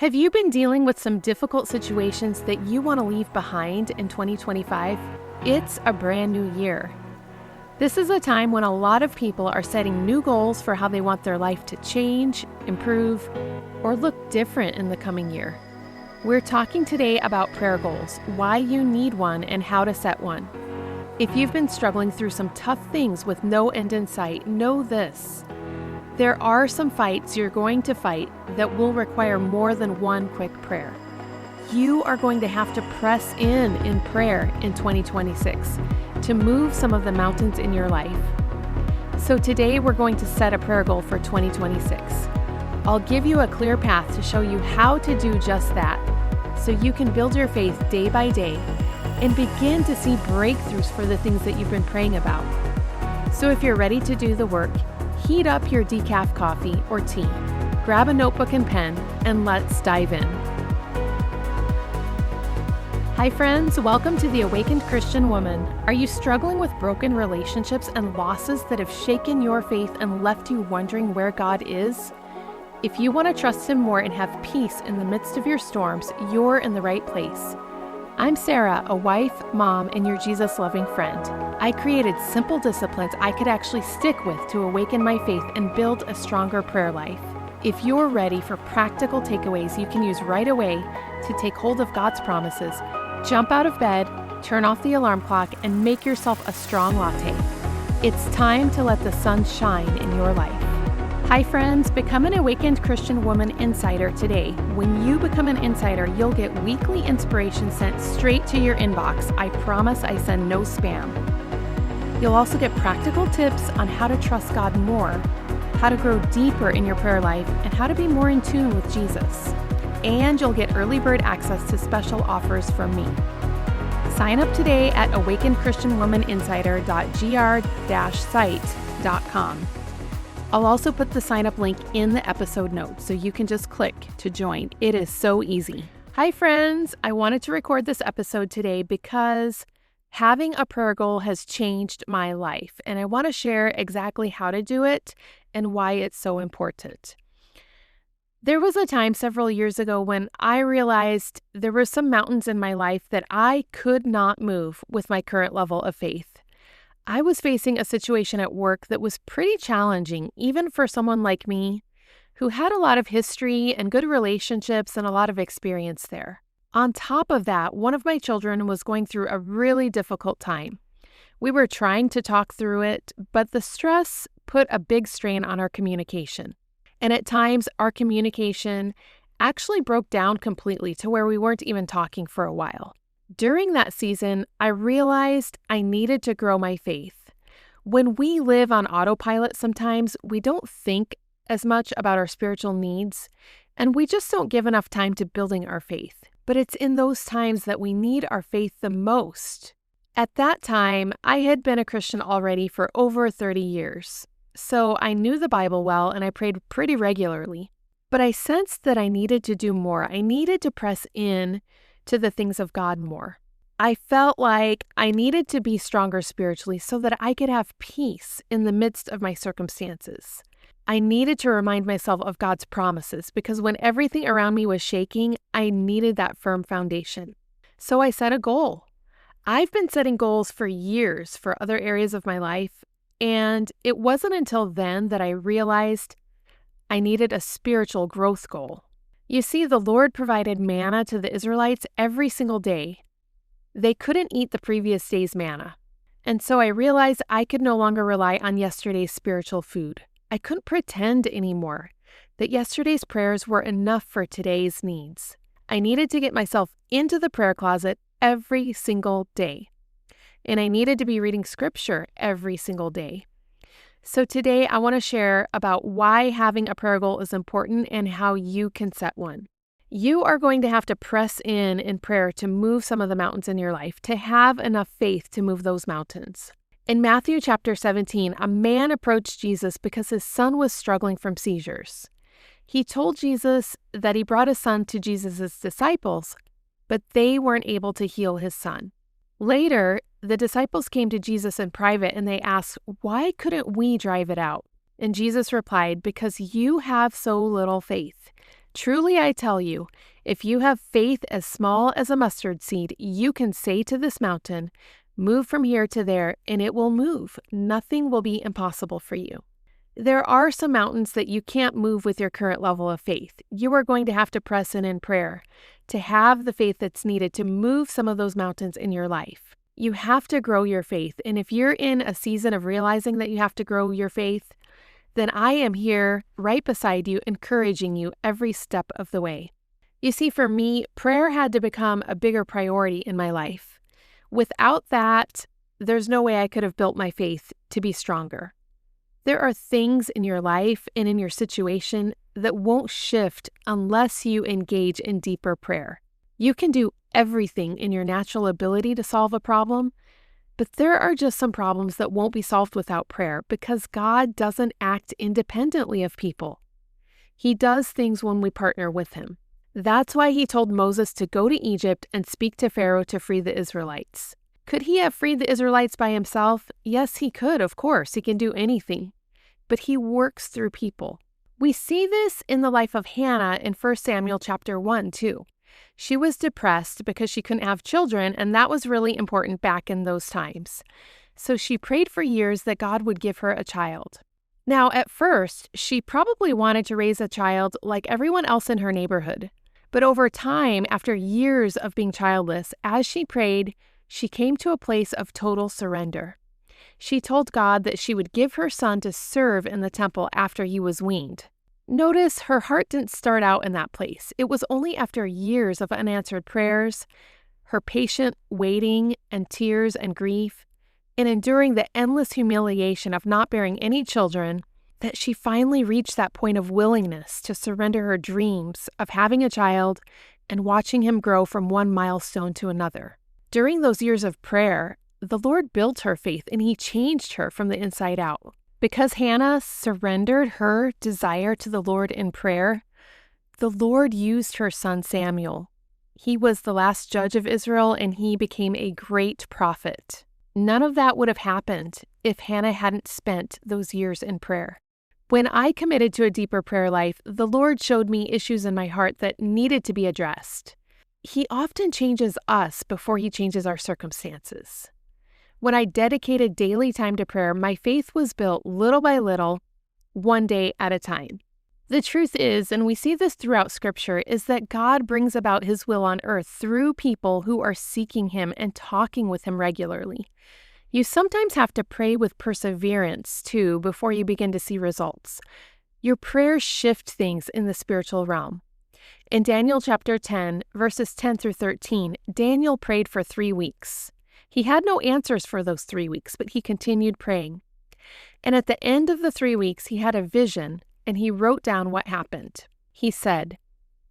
Have you been dealing with some difficult situations that you want to leave behind in 2025? It's a brand new year. This is a time when a lot of people are setting new goals for how they want their life to change, improve, or look different in the coming year. We're talking today about prayer goals, why you need one, and how to set one. If you've been struggling through some tough things with no end in sight, know this. There are some fights you're going to fight that will require more than one quick prayer. You are going to have to press in prayer in 2026 to move some of the mountains in your life. So today we're going to set a prayer goal for 2026. I'll give you a clear path to show you how to do just that, so you can build your faith day by day and begin to see breakthroughs for the things that you've been praying about. So if you're ready to do the work, heat up your decaf coffee or tea, grab a notebook and pen, and let's dive in. Hi friends, welcome to the Awakened Christian Woman. Are you struggling with broken relationships and losses that have shaken your faith and left you wondering where God is? If you want to trust Him more and have peace in the midst of your storms, you're in the right place. I'm Sarah, a wife, mom, and your Jesus-loving friend. I created simple disciplines I could actually stick with to awaken my faith and build a stronger prayer life. If you're ready for practical takeaways you can use right away to take hold of God's promises, jump out of bed, turn off the alarm clock, and make yourself a strong latte. It's time to let the sun shine in your life. Hi friends, become an Awakened Christian Woman Insider today. When you become an insider, you'll get weekly inspiration sent straight to your inbox. I promise I send no spam. You'll also get practical tips on how to trust God more, how to grow deeper in your prayer life, and how to be more in tune with Jesus. And you'll get early bird access to special offers from me. Sign up today at awakenedchristianwomaninsider.gr-site.com. I'll also put the sign-up link in the episode notes, so you can just click to join. It is so easy. Hi friends, I wanted to record this episode today because having a prayer goal has changed my life, and I want to share exactly how to do it and why it's so important. There was a time several years ago when I realized there were some mountains in my life that I could not move with my current level of faith. I was facing a situation at work that was pretty challenging, even for someone like me who had a lot of history and good relationships and a lot of experience there. On top of that, one of my children was going through a really difficult time. We were trying to talk through it, but the stress put a big strain on our communication. And at times, our communication actually broke down completely to where we weren't even talking for a while. During that season, I realized I needed to grow my faith. When we live on autopilot sometimes, we don't think as much about our spiritual needs, and we just don't give enough time to building our faith. But it's in those times that we need our faith the most. At that time, I had been a Christian already for over 30 years, so I knew the Bible well and I prayed pretty regularly. But I sensed that I needed to do more. I needed to press in to the things of God more. I felt like I needed to be stronger spiritually so that I could have peace in the midst of my circumstances. I needed to remind myself of God's promises because when everything around me was shaking, I needed that firm foundation. So I set a goal. I've been setting goals for years for other areas of my life, and it wasn't until then that I realized I needed a spiritual growth goal. You see, the Lord provided manna to the Israelites every single day. They couldn't eat the previous day's manna. And so I realized I could no longer rely on yesterday's spiritual food. I couldn't pretend anymore that yesterday's prayers were enough for today's needs. I needed to get myself into the prayer closet every single day. And I needed to be reading scripture every single day. So today I want to share about why having a prayer goal is important and how you can set one. You are going to have to press in prayer to move some of the mountains in your life, to have enough faith to move those mountains. In Matthew chapter 17, a man approached Jesus because his son was struggling from seizures. He told Jesus that he brought his son to Jesus' disciples, but they weren't able to heal his son. Later, the disciples came to Jesus in private and they asked, "Why couldn't we drive it out?" And Jesus replied, "Because you have so little faith. Truly, I tell you, if you have faith as small as a mustard seed, you can say to this mountain, 'Move from here to there,' and it will move. Nothing will be impossible for you." There are some mountains that you can't move with your current level of faith. You are going to have to press in prayer to have the faith that's needed to move some of those mountains in your life. You have to grow your faith. And if you're in a season of realizing that you have to grow your faith, then I am here right beside you, encouraging you every step of the way. You see, for me, prayer had to become a bigger priority in my life. Without that, there's no way I could have built my faith to be stronger. There are things in your life and in your situation that won't shift unless you engage in deeper prayer. You can do everything in your natural ability to solve a problem, but there are just some problems that won't be solved without prayer because God doesn't act independently of people. He does things when we partner with him. That's why he told Moses to go to Egypt and speak to Pharaoh to free the Israelites. Could he have freed the Israelites by himself? Yes, he could, of course. He can do anything. But he works through people. We see this in the life of Hannah in 1 Samuel chapter 1, too. She was depressed because she couldn't have children, and that was really important back in those times. So she prayed for years that God would give her a child. Now, at first, she probably wanted to raise a child like everyone else in her neighborhood. But over time, after years of being childless, as she prayed, she came to a place of total surrender. She told God that she would give her son to serve in the temple after he was weaned. Notice her heart didn't start out in that place. It was only after years of unanswered prayers, her patient waiting and tears and grief, and enduring the endless humiliation of not bearing any children, that she finally reached that point of willingness to surrender her dreams of having a child and watching him grow from one milestone to another. During those years of prayer, the Lord built her faith and he changed her from the inside out. Because Hannah surrendered her desire to the Lord in prayer, the Lord used her son Samuel. He was the last judge of Israel and he became a great prophet. None of that would have happened if Hannah hadn't spent those years in prayer. When I committed to a deeper prayer life, the Lord showed me issues in my heart that needed to be addressed. He often changes us before he changes our circumstances. When I dedicated daily time to prayer, my faith was built little by little, one day at a time. The truth is, and we see this throughout Scripture, is that God brings about his will on earth through people who are seeking him and talking with him regularly. You sometimes have to pray with perseverance, too, before you begin to see results. Your prayers shift things in the spiritual realm. In Daniel chapter 10, verses 10 through 13, Daniel prayed for 3 weeks. He had no answers for those 3 weeks, but he continued praying. And at the end of the 3 weeks, he had a vision, and he wrote down what happened. He said,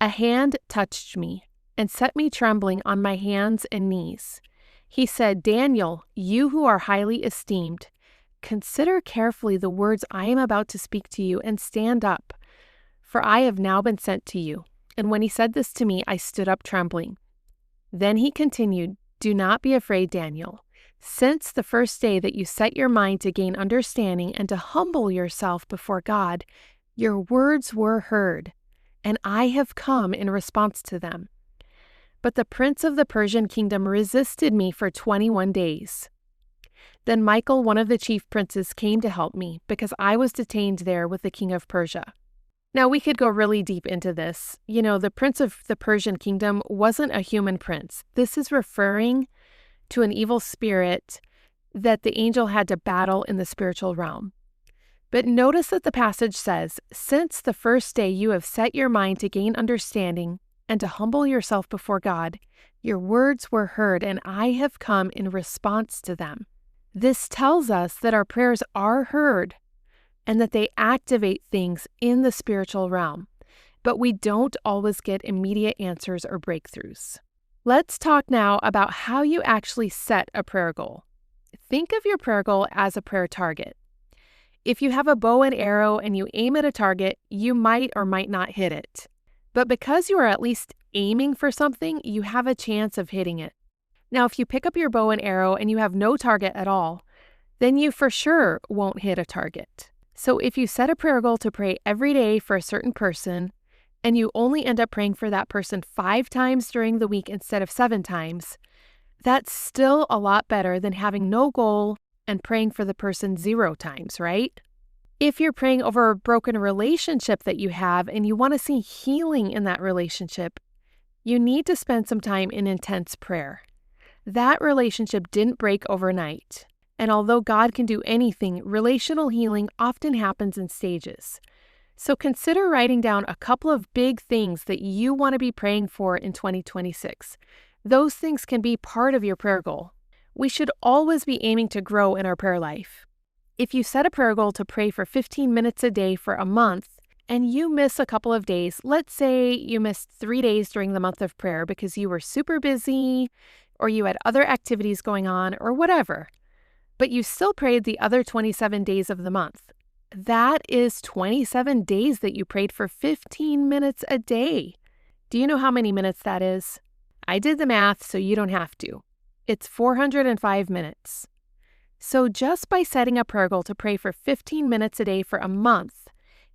"A hand touched me and set me trembling on my hands and knees. He said, 'Daniel, you who are highly esteemed, consider carefully the words I am about to speak to you and stand up, for I have now been sent to you.' And when he said this to me, I stood up trembling. Then he continued, 'Do not be afraid, Daniel. Since the first day that you set your mind to gain understanding and to humble yourself before God, your words were heard, and I have come in response to them. But the prince of the Persian kingdom resisted me for 21 days. Then Michael, one of the chief princes, came to help me because I was detained there with the king of Persia.'" Now, we could go really deep into this. You know, the prince of the Persian kingdom wasn't a human prince. This is referring to an evil spirit that the angel had to battle in the spiritual realm. But notice that the passage says, "Since the first day you have set your mind to gain understanding and to humble yourself before God, your words were heard, and I have come in response to them." This tells us that our prayers are heard and that they activate things in the spiritual realm, but we don't always get immediate answers or breakthroughs. Let's talk now about how you actually set a prayer goal. Think of your prayer goal as a prayer target. If you have a bow and arrow and you aim at a target, you might or might not hit it. But because you are at least aiming for something, you have a chance of hitting it. Now, if you pick up your bow and arrow and you have no target at all, then you for sure won't hit a target. So if you set a prayer goal to pray every day for a certain person, and you only end up praying for that person 5 times during the week instead of 7 times, that's still a lot better than having no goal and praying for the person 0 times, right? If you're praying over a broken relationship that you have and you want to see healing in that relationship, you need to spend some time in intense prayer. That relationship didn't break overnight. And although God can do anything, relational healing often happens in stages. So consider writing down a couple of big things that you want to be praying for in 2026. Those things can be part of your prayer goal. We should always be aiming to grow in our prayer life. If you set a prayer goal to pray for 15 minutes a day for a month, and you miss a couple of days, let's say you missed 3 days during the month of prayer because you were super busy or you had other activities going on or whatever, but you still prayed the other 27 days of the month. That is 27 days that you prayed for 15 minutes a day. Do you know how many minutes that is? I did the math, so you don't have to. It's 405 minutes. So just by setting a prayer goal to pray for 15 minutes a day for a month,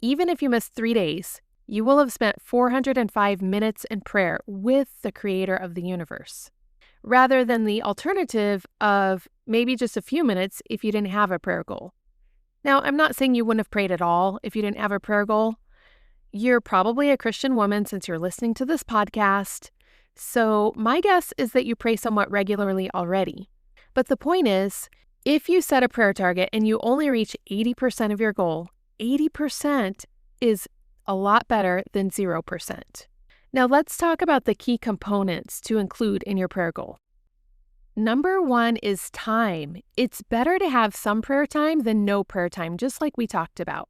even if you miss 3 days, you will have spent 405 minutes in prayer with the Creator of the universe, rather than the alternative of maybe just a few minutes if you didn't have a prayer goal. Now, I'm not saying you wouldn't have prayed at all if you didn't have a prayer goal. You're probably a Christian woman since you're listening to this podcast, so my guess is that you pray somewhat regularly already. But the point is, if you set a prayer target and you only reach 80% of your goal, 80% is a lot better than 0%. Now let's talk about the key components to include in your prayer goal. Number 1 is time. It's better to have some prayer time than no prayer time, just like we talked about.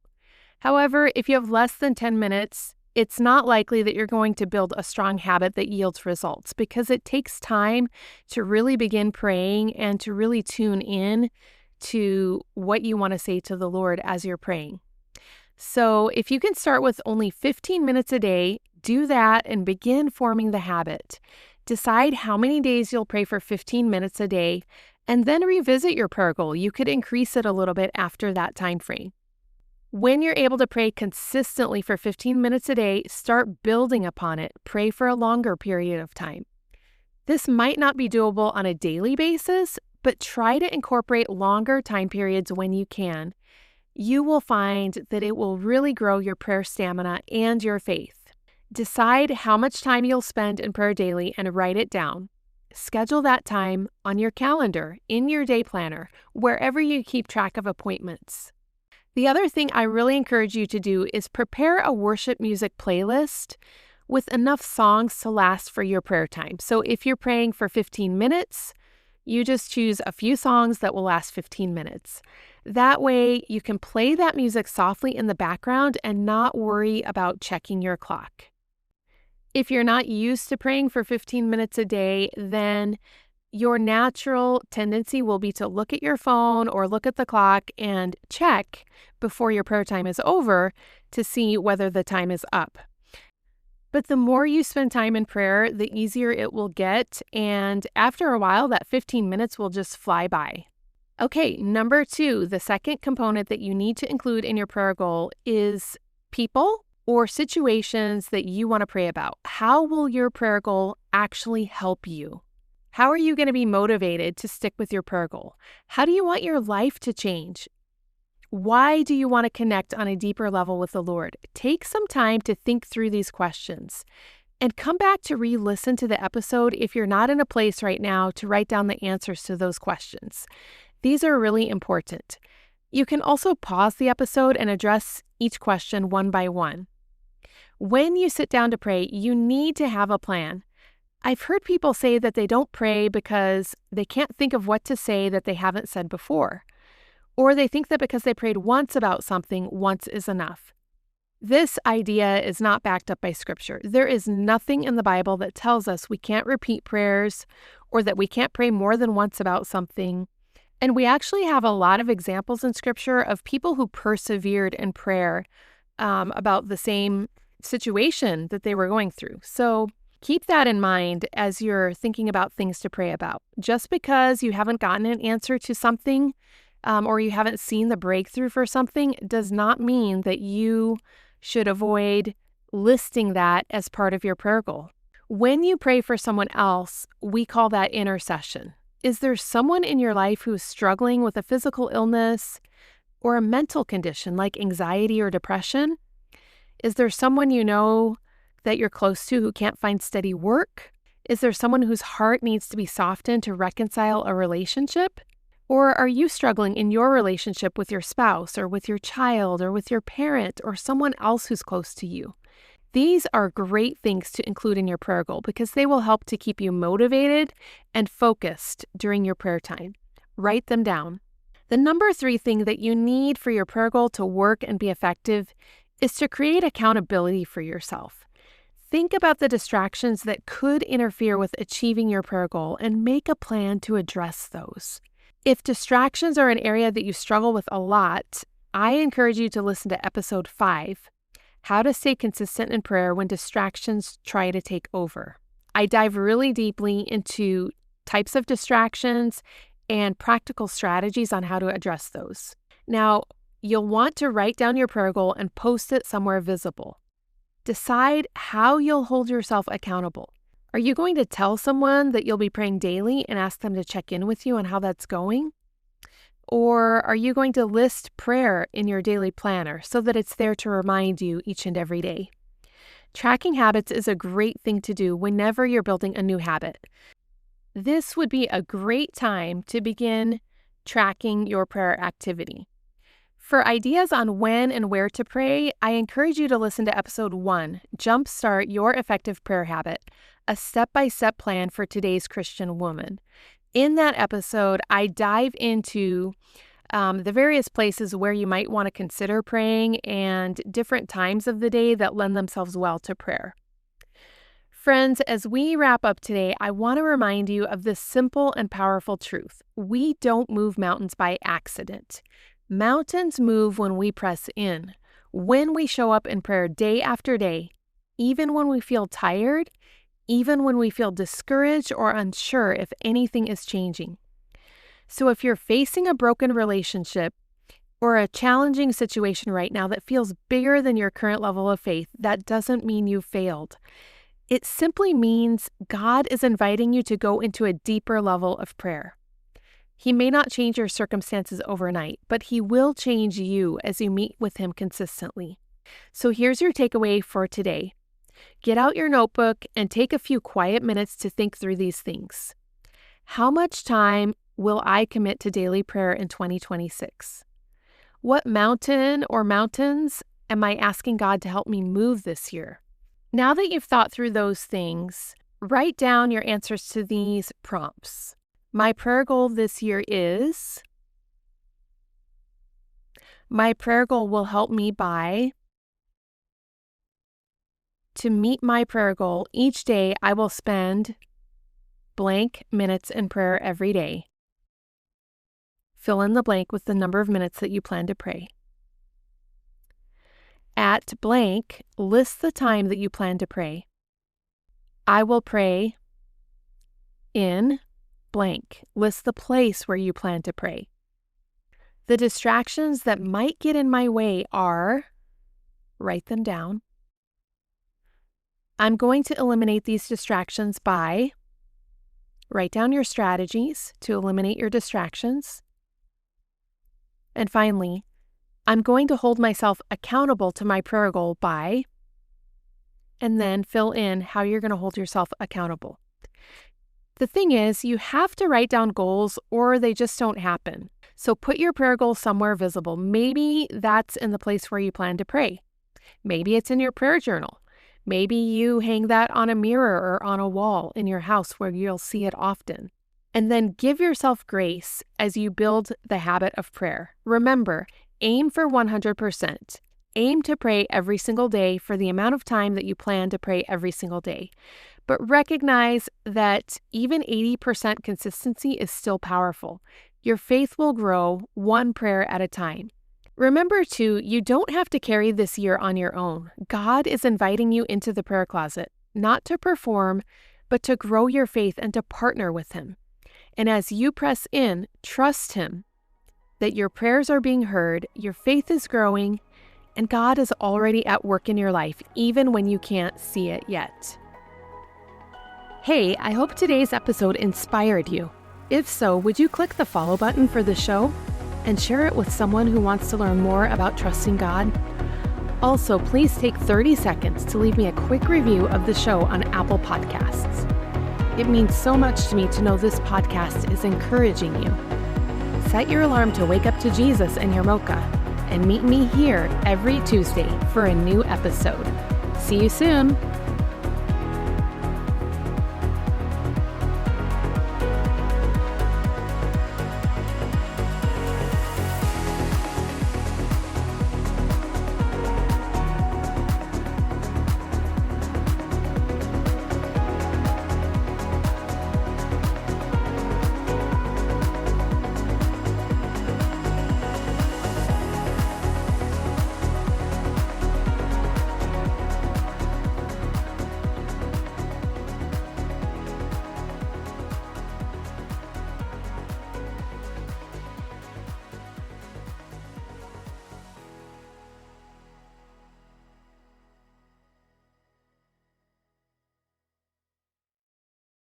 However, if you have less than 10 minutes, it's not likely that you're going to build a strong habit that yields results because it takes time to really begin praying and to really tune in to what you want to say to the Lord as you're praying. So if you can start with only 15 minutes a day, do that and begin forming the habit. Decide how many days you'll pray for 15 minutes a day and then revisit your prayer goal. You could increase it a little bit after that time frame. When you're able to pray consistently for 15 minutes a day, start building upon it. Pray for a longer period of time. This might not be doable on a daily basis, but try to incorporate longer time periods when you can. You will find that it will really grow your prayer stamina and your faith. Decide how much time you'll spend in prayer daily and write it down. Schedule that time on your calendar, in your day planner, wherever you keep track of appointments. The other thing I really encourage you to do is prepare a worship music playlist with enough songs to last for your prayer time. So if you're praying for 15 minutes, you just choose a few songs that will last 15 minutes. That way you can play that music softly in the background and not worry about checking your clock. If you're not used to praying for 15 minutes a day, then your natural tendency will be to look at your phone or look at the clock and check before your prayer time is over to see whether the time is up. But the more you spend time in prayer, the easier it will get, and after a while, that 15 minutes will just fly by. Okay, number 2, the second component that you need to include in your prayer goal is people or situations that you want to pray about. How will your prayer goal actually help you? How are you going to be motivated to stick with your prayer goal? How do you want your life to change? Why do you want to connect on a deeper level with the Lord? Take some time to think through these questions and come back to re-listen to the episode if you're not in a place right now to write down the answers to those questions. These are really important. You can also pause the episode and address each question one by one. When you sit down to pray, you need to have a plan. I've heard people say that they don't pray because they can't think of what to say that they haven't said before. Or they think that because they prayed once about something, once is enough. This idea is not backed up by Scripture. There is nothing in the Bible that tells us we can't repeat prayers or that we can't pray more than once about something. And we actually have a lot of examples in Scripture of people who persevered in prayer about the same situation that they were going through. So keep that in mind as you're thinking about things to pray about. Just because you haven't gotten an answer to something or you haven't seen the breakthrough for something does not mean that you should avoid listing that as part of your prayer goal. When you pray for someone else, we call that intercession. Is there someone in your life who's struggling with a physical illness or a mental condition like anxiety or depression? Is there someone you know that you're close to who can't find steady work? Is there someone whose heart needs to be softened to reconcile a relationship? Or are you struggling in your relationship with your spouse or with your child or with your parent or someone else who's close to you? These are great things to include in your prayer goal because they will help to keep you motivated and focused during your prayer time. Write them down. The number 3 thing that you need for your prayer goal to work and be effective is to create accountability for yourself. Think about the distractions that could interfere with achieving your prayer goal and make a plan to address those. If distractions are an area that you struggle with a lot, I encourage you to listen to episode 5, How to Stay Consistent in Prayer When Distractions Try to Take Over. I dive really deeply into types of distractions and practical strategies on how to address those. Now, you'll want to write down your prayer goal and post it somewhere visible. Decide how you'll hold yourself accountable. Are you going to tell someone that you'll be praying daily and ask them to check in with you on how that's going? Or are you going to list prayer in your daily planner so that it's there to remind you each and every day? Tracking habits is a great thing to do whenever you're building a new habit. This would be a great time to begin tracking your prayer activity. For ideas on when and where to pray, I encourage you to listen to episode 1, Jumpstart Your Effective Prayer Habit, a step-by-step plan for today's Christian woman. In that episode, I dive into the various places where you might want to consider praying and different times of the day that lend themselves well to prayer. Friends, as we wrap up today, I want to remind you of this simple and powerful truth. We don't move mountains by accident. Mountains move when we press in, when we show up in prayer day after day, even when we feel tired, even when we feel discouraged or unsure if anything is changing. So if you're facing a broken relationship or a challenging situation right now that feels bigger than your current level of faith, that doesn't mean you failed. It simply means God is inviting you to go into a deeper level of prayer. He may not change your circumstances overnight, but He will change you as you meet with Him consistently. So here's your takeaway for today. Get out your notebook and take a few quiet minutes to think through these things. How much time will I commit to daily prayer in 2026? What mountain or mountains am I asking God to help me move this year? Now that you've thought through those things, write down your answers to these prompts. My prayer goal this year is, my prayer goal will help me by, to meet my prayer goal, each day I will spend blank minutes in prayer every day. Fill in the blank with the number of minutes that you plan to pray. At blank, list the time that you plan to pray. I will pray in blank. List the place where you plan to pray. The distractions that might get in my way are, write them down. I'm going to eliminate these distractions by, write down your strategies to eliminate your distractions. And finally, I'm going to hold myself accountable to my prayer goal by, and then fill in how you're going to hold yourself accountable. The thing is, you have to write down goals or they just don't happen. So put your prayer goal somewhere visible. Maybe that's in the place where you plan to pray. Maybe it's in your prayer journal. Maybe you hang that on a mirror or on a wall in your house where you'll see it often. And then give yourself grace as you build the habit of prayer. Remember, aim for 100%. Aim to pray every single day for the amount of time that you plan to pray every single day. But recognize that even 80% consistency is still powerful. Your faith will grow one prayer at a time. Remember, too, you don't have to carry this year on your own. God is inviting you into the prayer closet, not to perform, but to grow your faith and to partner with Him. And as you press in, trust Him that your prayers are being heard, your faith is growing, and God is already at work in your life, even when you can't see it yet. Hey, I hope today's episode inspired you. If so, would you click the follow button for the show and share it with someone who wants to learn more about trusting God? Also, please take 30 seconds to leave me a quick review of the show on Apple Podcasts. It means so much to me to know this podcast is encouraging you. Set your alarm to wake up to Jesus in your mocha and meet me here every Tuesday for a new episode. See you soon.